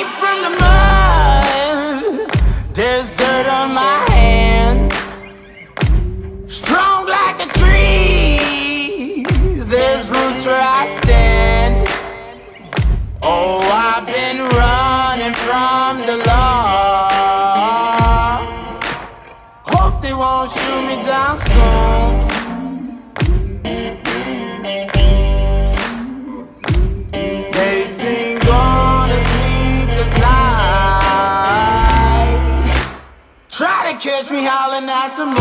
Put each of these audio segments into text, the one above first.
deep from the mud. There's dirt on my hands. Strong like a tree. There's roots where I stand. Oh, I've been running from the law. Hope they won't shoot me down soon. They sing on a sleepless night. Try to catch me howling at the moon.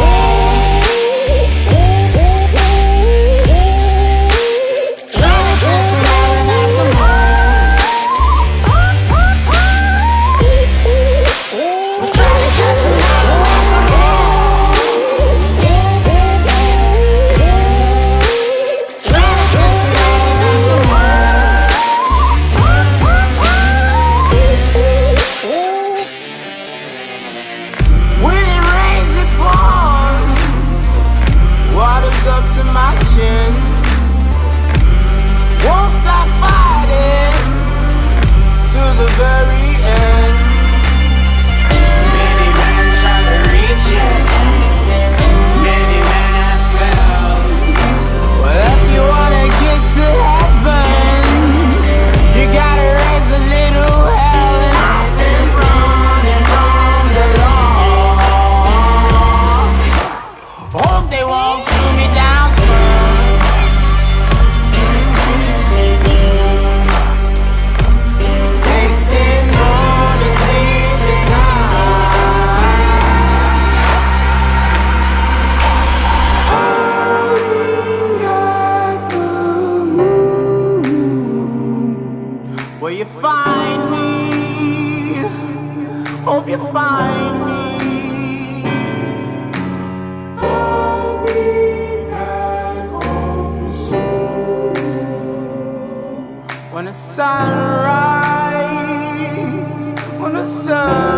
Up to my chin. Won't stop fighting to the very end. Many men try to reach it. Many men have failed. Well, if you wanna get to heaven, you gotta raise a little hell. And I've been running from the law. Hope they won't shoot me down soon. They sing on a sleepless night. Howling at the moon. Will you find me? Hope you find me. When the sun rises, when the sun